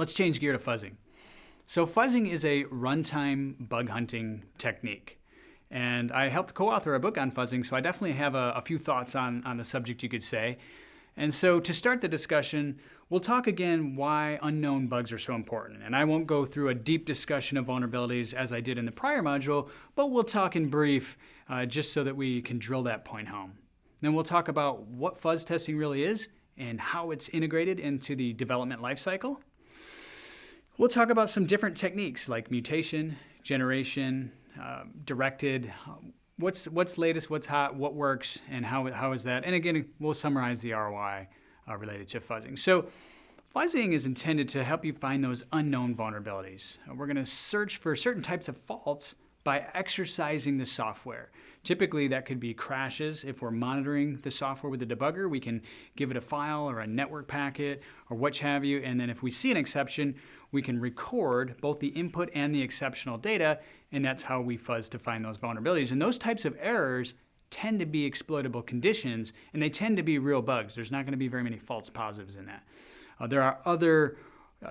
let's change gear to fuzzing. So fuzzing is a runtime bug hunting technique. And I helped co-author a book on fuzzing, so I definitely have a few thoughts on the subject, you could say. And so to start the discussion, we'll talk again why unknown bugs are so important. And I won't go through a deep discussion of vulnerabilities as I did in the prior module, but we'll talk in brief just so that we can drill that point home. Then we'll talk about what fuzz testing really is and how it's integrated into the development lifecycle. We'll talk about some different techniques like mutation, generation, directed, what's latest, what's hot, what works, and how is that? And again, we'll summarize the ROI related to fuzzing. So fuzzing is intended to help you find those unknown vulnerabilities. We're going to search for certain types of faults by exercising the software. Typically, that could be crashes. If we're monitoring the software with a debugger, we can give it a file or a network packet or what have you. And then if we see an exception, we can record both the input and the exceptional data, and that's how we fuzz to find those vulnerabilities. And those types of errors tend to be exploitable conditions, and they tend to be real bugs. There's not going to be very many false positives in that. There are other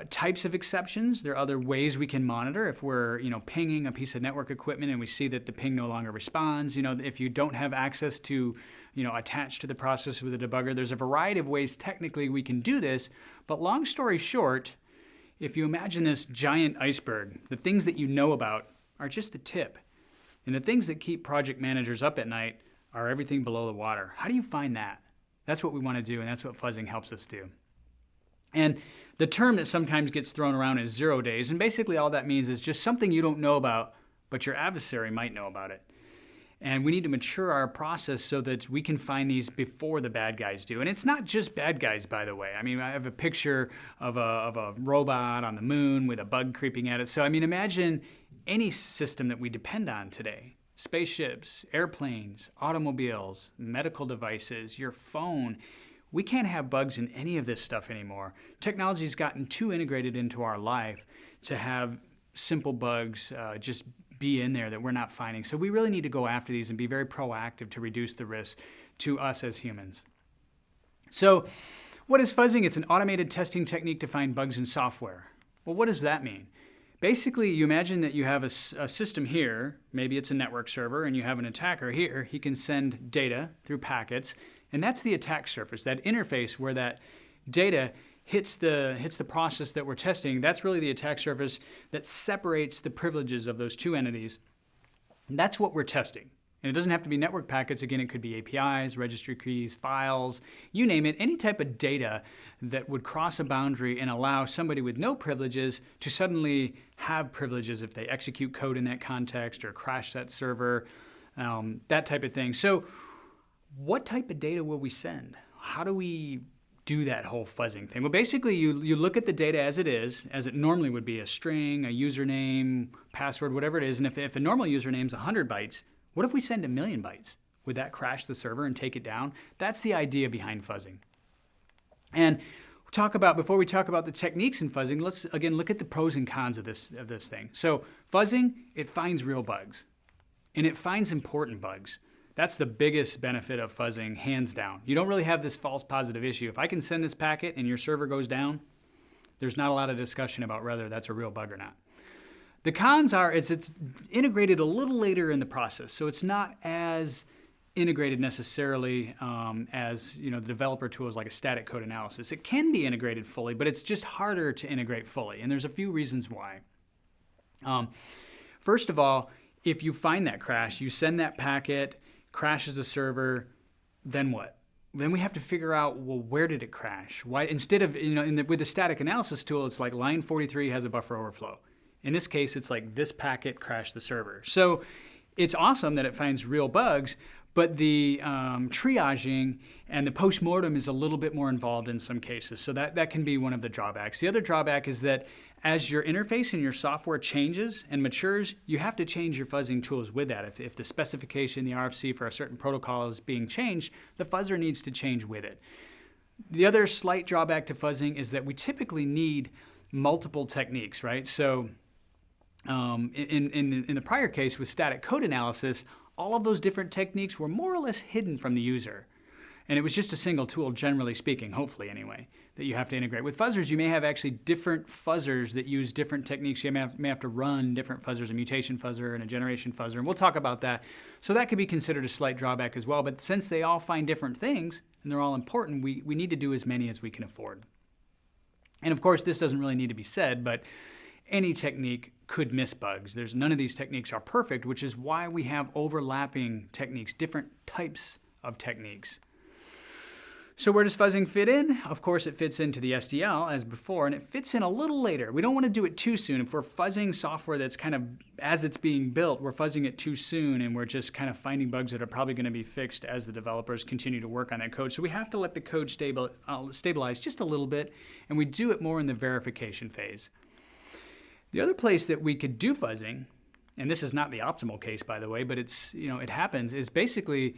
types of exceptions. There are other ways we can monitor. If we're pinging a piece of network equipment and we see that the ping no longer responds, if you don't have access to attached to the process with a debugger, there's a variety of ways technically we can do this. But long story short, if you imagine this giant iceberg, the things that you know about are just the tip. And the things that keep project managers up at night are everything below the water. How do you find that? That's what we want to do, and that's what fuzzing helps us do. And the term that sometimes gets thrown around is 0 days, and basically all that means is just something you don't know about, but your adversary might know about it. And we need to mature our process so that we can find these before the bad guys do. And it's not just bad guys, by the way. I mean, I have a picture of a robot on the moon with a bug creeping at it. So, I mean, imagine any system that we depend on today. Spaceships, airplanes, automobiles, medical devices, your phone. We can't have bugs in any of this stuff anymore. Technology's gotten too integrated into our life to have simple bugs just be in there that we're not finding. So we really need to go after these and be very proactive to reduce the risk to us as humans. So what is fuzzing? It's an automated testing technique to find bugs in software. Well, what does that mean? Basically, you imagine that you have a system here, maybe it's a network server, and you have an attacker here. He can send data through packets, and that's the attack surface, that interface where that data hits the process that we're testing. That's really the attack surface that separates the privileges of those two entities. And that's what we're testing. And it doesn't have to be network packets. Again, it could be APIs, registry keys, files, you name it, any type of data that would cross a boundary and allow somebody with no privileges to suddenly have privileges if they execute code in that context or crash that server, that type of thing. So what type of data will we send? How do we do that whole fuzzing thing? Well, basically, you look at the data as it is, as it normally would be, a string, a username, password, whatever it is. And if a normal username is 100 bytes, what if we send 1 million bytes? Would that crash the server and take it down? That's the idea behind fuzzing. And before we talk about the techniques in fuzzing, let's again look at the pros and cons of this thing. So fuzzing, it finds real bugs, and it finds important bugs. That's the biggest benefit of fuzzing, hands down. You don't really have this false positive issue. If I can send this packet and your server goes down, there's not a lot of discussion about whether that's a real bug or not. The cons are it's integrated a little later in the process, so it's not as integrated necessarily as the developer tools like a static code analysis. It can be integrated fully, but it's just harder to integrate fully, and there's a few reasons why. First of all, if you find that crash, you send that packet, crashes a server, then what? Then we have to figure out, well, where did it crash? Why? Instead of, with the static analysis tool, it's like line 43 has a buffer overflow. In this case, it's like this packet crashed the server. So it's awesome that it finds real bugs, but the triaging and the postmortem is a little bit more involved in some cases. So that can be one of the drawbacks. The other drawback is that as your interface and your software changes and matures, you have to change your fuzzing tools with that. If the specification, the RFC for a certain protocol is being changed, the fuzzer needs to change with it. The other slight drawback to fuzzing is that we typically need multiple techniques, right? So in the prior case with static code analysis, all of those different techniques were more or less hidden from the user. And it was just a single tool, generally speaking, hopefully anyway, that you have to integrate. With fuzzers, you may have actually different fuzzers that use different techniques. You may have to run different fuzzers, a mutation fuzzer and a generation fuzzer, and we'll talk about that. So that could be considered a slight drawback as well. But since they all find different things, and they're all important, we need to do as many as we can afford. And of course, this doesn't really need to be said, but any technique could miss bugs. None of these techniques are perfect, which is why we have overlapping techniques, different types of techniques. So where does fuzzing fit in? Of course, it fits into the SDL as before, and it fits in a little later. We don't want to do it too soon. If we're fuzzing software that's kind of, as it's being built, we're fuzzing it too soon, and we're just kind of finding bugs that are probably going to be fixed as the developers continue to work on that code. So we have to let the code stabilize just a little bit, and we do it more in the verification phase. The other place that we could do fuzzing, and this is not the optimal case, by the way, but it happens, is basically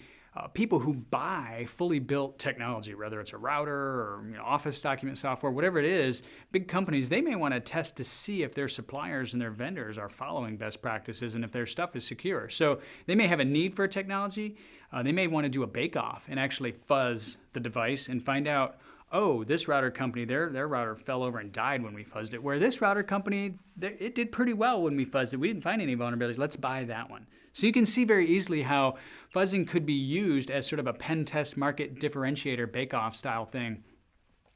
people who buy fully built technology, whether it's a router or office document software, whatever it is, big companies, they may want to test to see if their suppliers and their vendors are following best practices and if their stuff is secure. So they may have a need for a technology. They may want to do a bake-off and actually fuzz the device and find out, oh, this router company, their router fell over and died when we fuzzed it, where this router company, it did pretty well when we fuzzed it. We didn't find any vulnerabilities. Let's buy that one. So you can see very easily how fuzzing could be used as sort of a pen test market differentiator bake-off style thing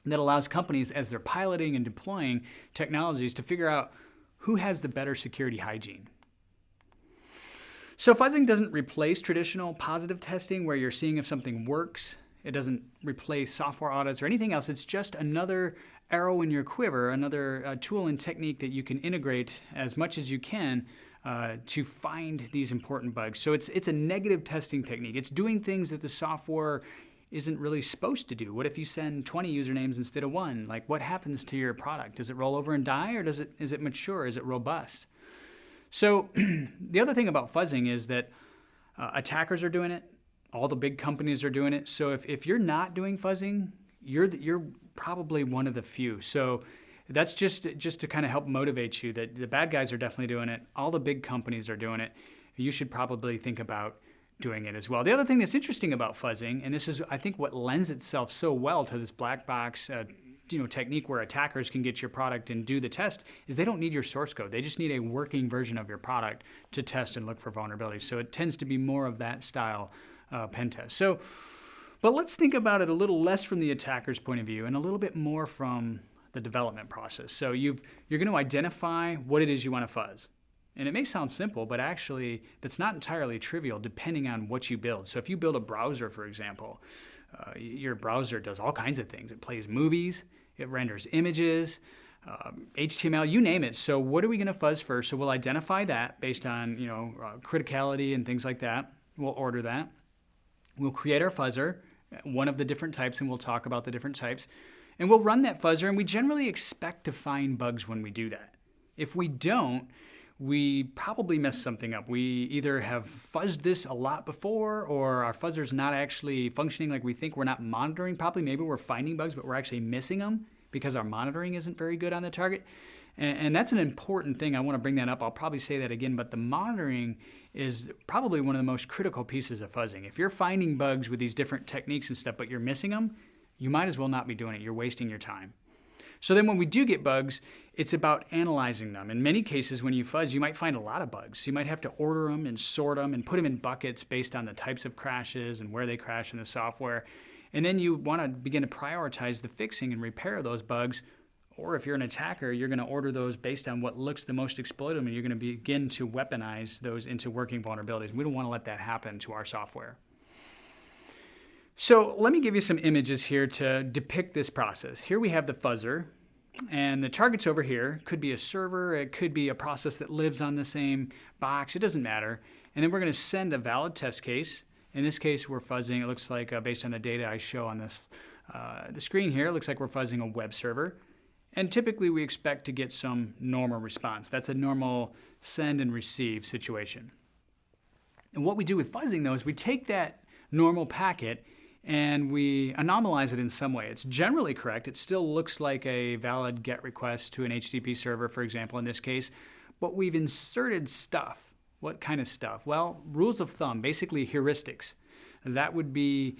that allows companies, as they're piloting and deploying technologies, to figure out who has the better security hygiene. So fuzzing doesn't replace traditional positive testing where you're seeing if something works. It doesn't replace software audits or anything else. It's just another arrow in your quiver, another tool and technique that you can integrate as much as you can to find these important bugs. So it's a negative testing technique. It's doing things that the software isn't really supposed to do. What if you send 20 usernames instead of one? Like, what happens to your product? Does it roll over and die, or is it mature? Is it robust? So the other thing about fuzzing is that attackers are doing it. All the big companies are doing it. So if you're not doing fuzzing, you're probably one of the few. So that's just to kind of help motivate you that the bad guys are definitely doing it. All the big companies are doing it. You should probably think about doing it as well. The other thing that's interesting about fuzzing, and this is, I think, what lends itself so well to this black box technique where attackers can get your product and do the test, is they don't need your source code. They just need a working version of your product to test and look for vulnerabilities. So it tends to be more of that style pen test. But let's think about it a little less from the attacker's point of view and a little bit more from the development process. So you're going to identify what it is you want to fuzz. And it may sound simple, but actually that's not entirely trivial depending on what you build. So if you build a browser, for example, your browser does all kinds of things. It plays movies, it renders images, HTML, you name it. So what are we going to fuzz first? So we'll identify that based on criticality and things like that. We'll order that. We'll create our fuzzer, one of the different types, and we'll talk about the different types. And we'll run that fuzzer, and we generally expect to find bugs when we do that. If we don't, we probably mess something up. We either have fuzzed this a lot before, or our fuzzer's not actually functioning like we think. We're not monitoring properly. Maybe we're finding bugs, but we're actually missing them because our monitoring isn't very good on the target. And that's an important thing. I want to bring that up. I'll probably say that again, but the monitoring is probably one of the most critical pieces of fuzzing. If you're finding bugs with these different techniques and stuff, but you're missing them, you might as well not be doing it. You're wasting your time. So then when we do get bugs, it's about analyzing them. In many cases, when you fuzz, you might find a lot of bugs. You might have to order them and sort them and put them in buckets based on the types of crashes and where they crash in the software. And then you want to begin to prioritize the fixing and repair of those bugs. Or if you're an attacker, you're going to order those based on what looks the most exploitable, and you're going to begin to weaponize those into working vulnerabilities. We don't want to let that happen to our software. So let me give you some images here to depict this process. Here we have the fuzzer, and the target's over here. It could be a server, it could be a process that lives on the same box, it doesn't matter. And then we're going to send a valid test case. In this case, we're fuzzing, it looks like based on the data I show on this, the screen here, it looks like we're fuzzing a web server. And typically we expect to get some normal response. That's a normal send and receive situation. And what we do with fuzzing, though, is we take that normal packet and we anomalize it in some way. It's generally correct. It still looks like a valid GET request to an HTTP server, for example, in this case. But we've inserted stuff. What kind of stuff? Well, rules of thumb, basically heuristics. That would be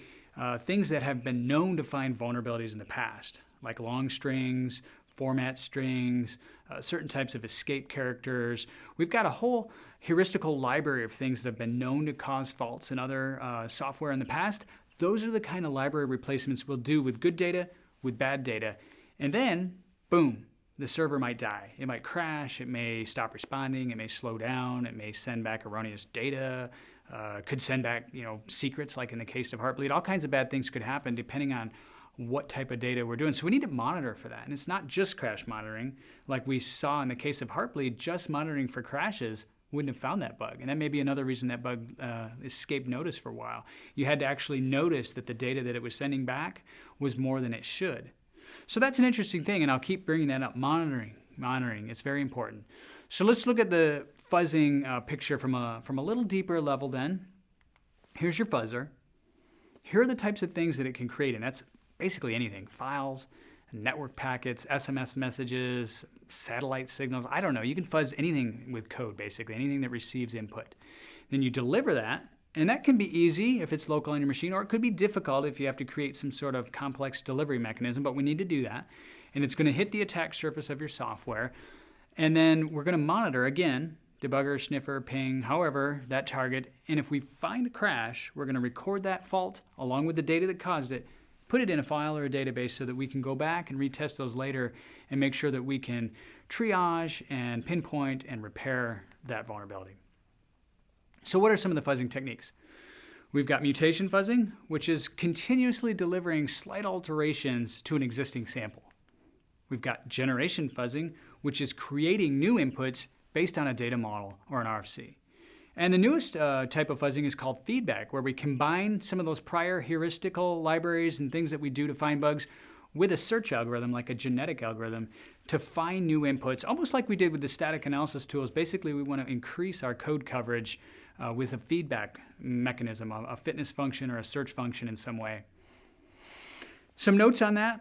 things that have been known to find vulnerabilities in the past, like long strings, format strings, certain types of escape characters. We've got a whole heuristical library of things that have been known to cause faults in other software in the past. Those are the kind of library replacements we'll do with good data, with bad data. And then, boom, the server might die. It might crash, it may stop responding, it may slow down, it may send back erroneous data, could send back secrets like in the case of Heartbleed. All kinds of bad things could happen depending on what type of data we're doing. So we need to monitor for that. And it's not just crash monitoring. Like we saw in the case of Heartbleed, just monitoring for crashes wouldn't have found that bug. And that may be another reason that bug escaped notice for a while. You had to actually notice that the data that it was sending back was more than it should. So that's an interesting thing, and I'll keep bringing that up. Monitoring, it's very important. So let's look at the fuzzing picture from a little deeper level then. Here's your fuzzer. Here are the types of things that it can create, and that's basically anything. Files, network packets, SMS messages, satellite signals. I don't know. You can fuzz anything with code, basically, anything that receives input. Then you deliver that, and that can be easy if it's local on your machine, or it could be difficult if you have to create some sort of complex delivery mechanism, but we need to do that. And it's going to hit the attack surface of your software. And then we're going to monitor, again, debugger, sniffer, ping, however, that target. And if we find a crash, we're going to record that fault along with the data that caused it, put it in a file or a database so that we can go back and retest those later and make sure that we can triage and pinpoint and repair that vulnerability. So what are some of the fuzzing techniques? We've got mutation fuzzing, which is continuously delivering slight alterations to an existing sample. We've got generation fuzzing, which is creating new inputs based on a data model or an RFC. And the newest type of fuzzing is called feedback, where we combine some of those prior heuristical libraries and things that we do to find bugs with a search algorithm, like a genetic algorithm, to find new inputs, almost like we did with the static analysis tools. Basically, we want to increase our code coverage with a feedback mechanism, a fitness function or a search function in some way. Some notes on that.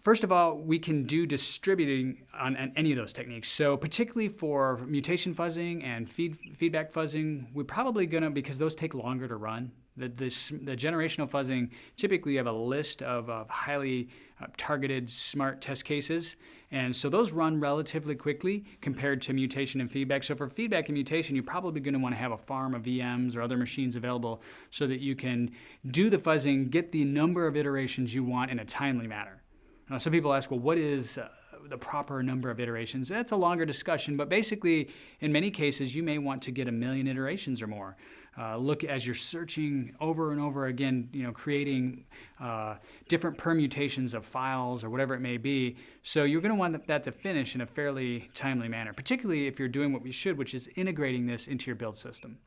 First of all, we can do distributing on any of those techniques. So particularly for mutation fuzzing and feedback fuzzing, we're probably going to, because those take longer to run, the generational fuzzing, typically you have a list of highly targeted smart test cases. And so those run relatively quickly compared to mutation and feedback. So for feedback and mutation, you're probably going to want to have a farm of VMs or other machines available so that you can do the fuzzing, get the number of iterations you want in a timely manner. Now, some people ask, well, what is the proper number of iterations? That's a longer discussion, but basically, in many cases, you may want to get 1 million iterations or more. Look as you're searching over and over again, creating different permutations of files or whatever it may be. So you're going to want that to finish in a fairly timely manner, particularly if you're doing what we should, which is integrating this into your build system.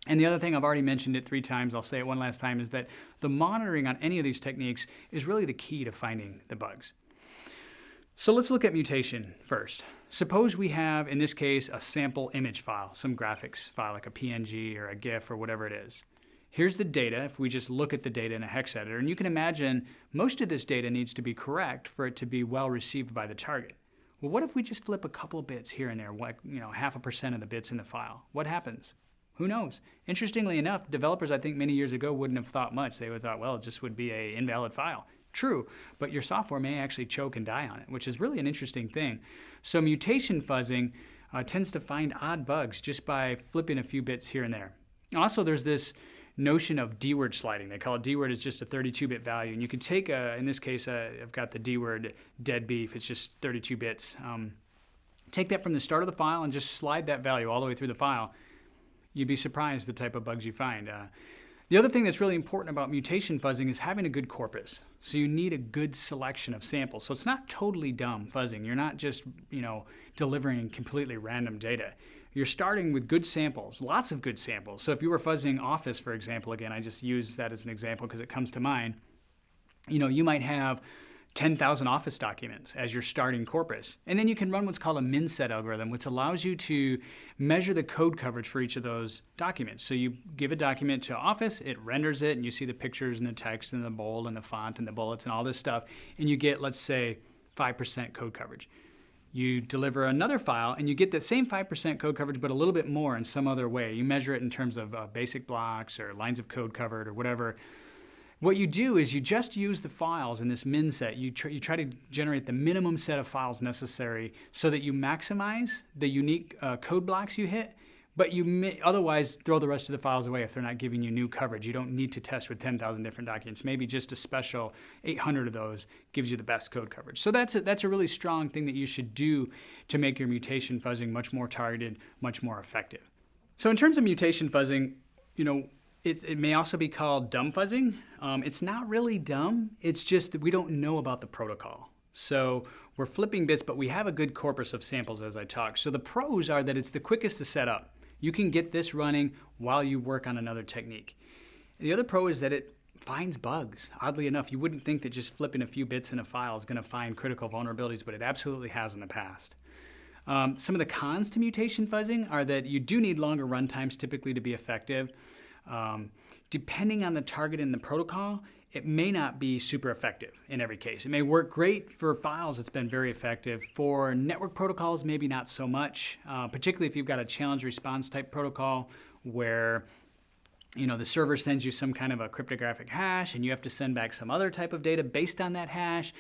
And the other thing, I've already mentioned it 3 times, I'll say it one last time, is that the monitoring on any of these techniques is really the key to finding the bugs. So let's look at mutation first. Suppose we have, in this case, a sample image file, some graphics file like a PNG or a GIF or whatever it is. Here's the data, if we just look at the data in a hex editor, and you can imagine most of this data needs to be correct for it to be well received by the target. Well, what if we just flip a couple of bits here and there, like 0.5% of the bits in the file? What happens? Who knows? Interestingly enough, developers, I think many years ago, wouldn't have thought much. They would have thought, well, it just would be an invalid file. True, but your software may actually choke and die on it, which is really an interesting thing. So mutation fuzzing tends to find odd bugs just by flipping a few bits here and there. Also, there's this notion of D-word sliding. They call it D-word is just a 32-bit value. And you can take, in this case, I've got the D-word dead beef. It's just 32 bits. Take that from the start of the file and just slide that value all the way through the file. You'd be surprised the type of bugs you find. The other thing that's really important about mutation fuzzing is having a good corpus. So you need a good selection of samples. So it's not totally dumb fuzzing. You're not just, delivering completely random data. You're starting with good samples, lots of good samples. So if you were fuzzing Office, for example, again, I just use that as an example because it comes to mind. You might have 10,000 Office documents as your starting corpus. And then you can run what's called a min-set algorithm, which allows you to measure the code coverage for each of those documents. So you give a document to Office, it renders it, and you see the pictures and the text and the bold and the font and the bullets and all this stuff, and you get, let's say, 5% code coverage. You deliver another file, and you get that same 5% code coverage, but a little bit more in some other way. You measure it in terms of basic blocks or lines of code covered or whatever. What you do is you just use the files in this min set. You try to generate the minimum set of files necessary so that you maximize the unique code blocks you hit, but you may otherwise throw the rest of the files away if they're not giving you new coverage. You don't need to test with 10,000 different documents. Maybe just a special 800 of those gives you the best code coverage. So that's a really strong thing that you should do to make your mutation fuzzing much more targeted, much more effective. So in terms of mutation fuzzing, it may also be called dumb fuzzing. It's not really dumb. It's just that we don't know about the protocol. So we're flipping bits, but we have a good corpus of samples as I talk. So the pros are that it's the quickest to set up. You can get this running while you work on another technique. The other pro is that it finds bugs. Oddly enough, you wouldn't think that just flipping a few bits in a file is going to find critical vulnerabilities, but it absolutely has in the past. Some of the cons to mutation fuzzing are that you do need longer runtimes typically to be effective. Depending on the target and the protocol, it may not be super effective in every case. It may work great for files, it's been very effective. For network protocols, maybe not so much, particularly if you've got a challenge response type protocol where the server sends you some kind of a cryptographic hash and you have to send back some other type of data based on that hash.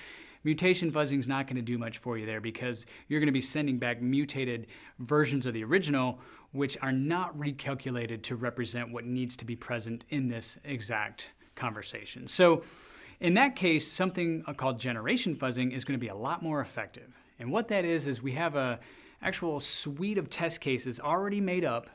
Mutation fuzzing is not going to do much for you there because you're going to be sending back mutated versions of the original, which are not recalculated to represent what needs to be present in this exact conversation. So in that case, something called generation fuzzing is going to be a lot more effective. And what that is we have a actual suite of test cases already made up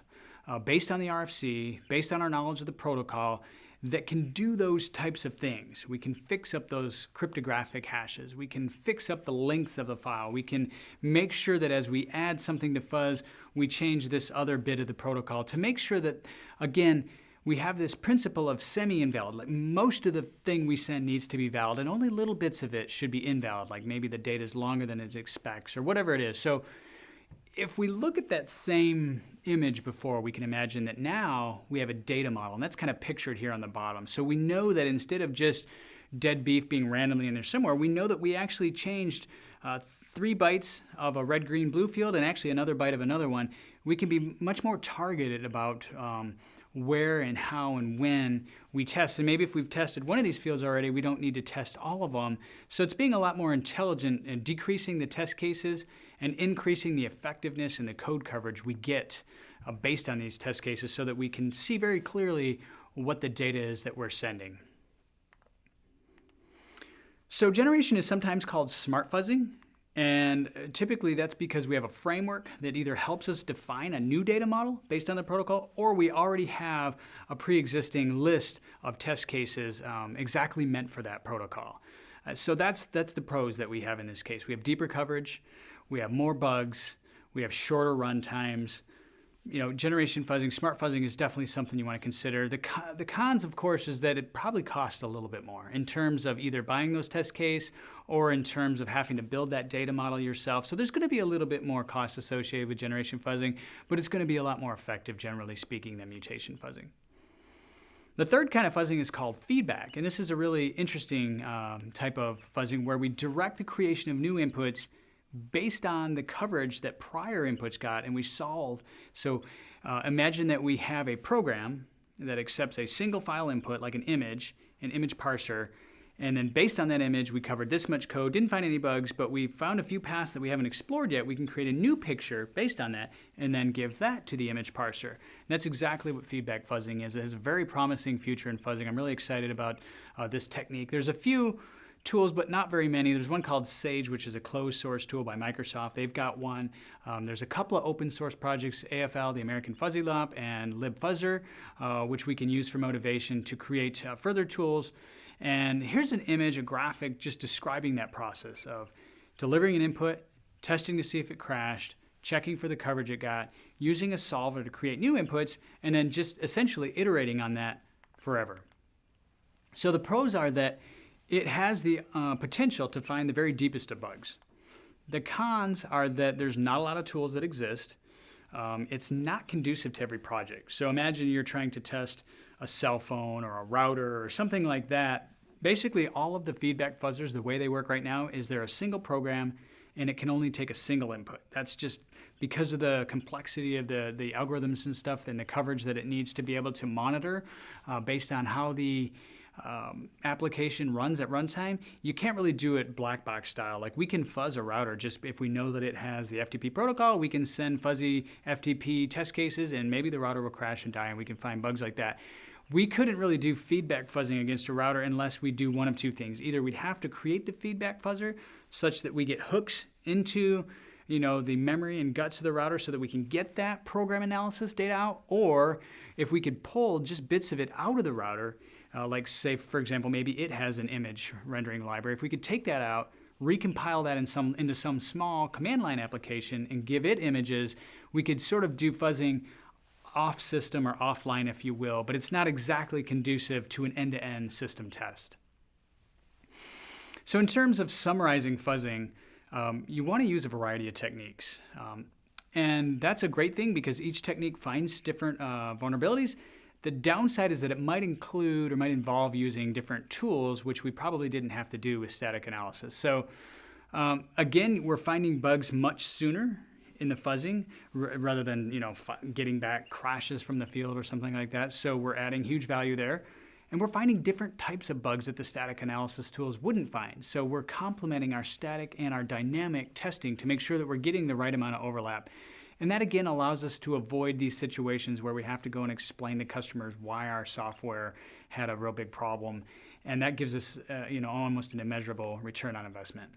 based on the RFC, based on our knowledge of the protocol, that can do those types of things. We can fix up those cryptographic hashes. We can fix up the length of the file. We can make sure that as we add something to fuzz, we change this other bit of the protocol to make sure that, again, we have this principle of semi-invalid. Like most of the thing we send needs to be valid, and only little bits of it should be invalid, like maybe the data is longer than it expects or whatever it is. So if we look at that same image before, we can imagine that now we have a data model, and that's kind of pictured here on the bottom. So we know that instead of just dead beef being randomly in there somewhere, we know that we actually changed 3 bytes of a red, green, blue field and actually another byte of another one. We can be much more targeted about where and how and when we test. And maybe if we've tested one of these fields already, we don't need to test all of them. So it's being a lot more intelligent and decreasing the test cases and increasing the effectiveness and the code coverage we get based on these test cases so that we can see very clearly what the data is that we're sending. So generation is sometimes called smart fuzzing. And typically that's because we have a framework that either helps us define a new data model based on the protocol, or we already have a pre-existing list of test cases exactly meant for that protocol. So that's the pros that we have in this case. We have deeper coverage, we have more bugs, we have shorter run times. Generation fuzzing, smart fuzzing is definitely something you want to consider. The cons, of course, is that it probably costs a little bit more in terms of either buying those test case or in terms of having to build that data model yourself. So there's going to be a little bit more cost associated with generation fuzzing, but it's going to be a lot more effective, generally speaking, than mutation fuzzing. The third kind of fuzzing is called feedback, and this is a really interesting type of fuzzing where we direct the creation of new inputs based on the coverage that prior inputs got, and we solve. So imagine that we have a program that accepts a single file input, like an image parser, and then based on that image, we covered this much code, didn't find any bugs, but we found a few paths that we haven't explored yet. We can create a new picture based on that, and then give that to the image parser. And that's exactly what feedback fuzzing is. It has a very promising future in fuzzing. I'm really excited about this technique. There's a few tools, but not very many. There's one called Sage, which is a closed source tool by Microsoft. They've got one. There's a couple of open source projects, AFL, the American Fuzzy Lop, and libfuzzer, which we can use for motivation to create further tools. And here's an image, a graphic, just describing that process of delivering an input, testing to see if it crashed, checking for the coverage it got, using a solver to create new inputs, and then just essentially iterating on that forever. So the pros are that it has the potential to find the very deepest of bugs. The cons are that there's not a lot of tools that exist. It's not conducive to every project. So imagine you're trying to test a cell phone or a router or something like that. Basically, all of the feedback fuzzers, the way they work right now, is they're a single program and it can only take a single input. That's just because of the complexity of the algorithms and stuff and the coverage that it needs to be able to monitor based on how the application runs at runtime, you can't really do it black box style. Like we can fuzz a router just if we know that it has the FTP protocol, we can send fuzzy FTP test cases and maybe the router will crash and die and we can find bugs like that. We couldn't really do feedback fuzzing against a router unless we do one of two things. Either we'd have to create the feedback fuzzer such that we get hooks into the memory and guts of the router so that we can get that program analysis data out, or if we could pull just bits of it out of the router, like say, for example, maybe it has an image rendering library. If we could take that out, recompile that into some small command line application and give it images, we could sort of do fuzzing off system or offline, if you will, but it's not exactly conducive to an end-to-end system test. So in terms of summarizing fuzzing, you want to use a variety of techniques. And that's a great thing because each technique finds different vulnerabilities. The downside is that it might include or might involve using different tools, which we probably didn't have to do with static analysis. So again, we're finding bugs much sooner in the fuzzing rather than getting back crashes from the field or something like that. So we're adding huge value there. And we're finding different types of bugs that the static analysis tools wouldn't find. So we're complementing our static and our dynamic testing to make sure that we're getting the right amount of overlap. And that again allows us to avoid these situations where we have to go and explain to customers why our software had a real big problem. And that gives us almost an immeasurable return on investment.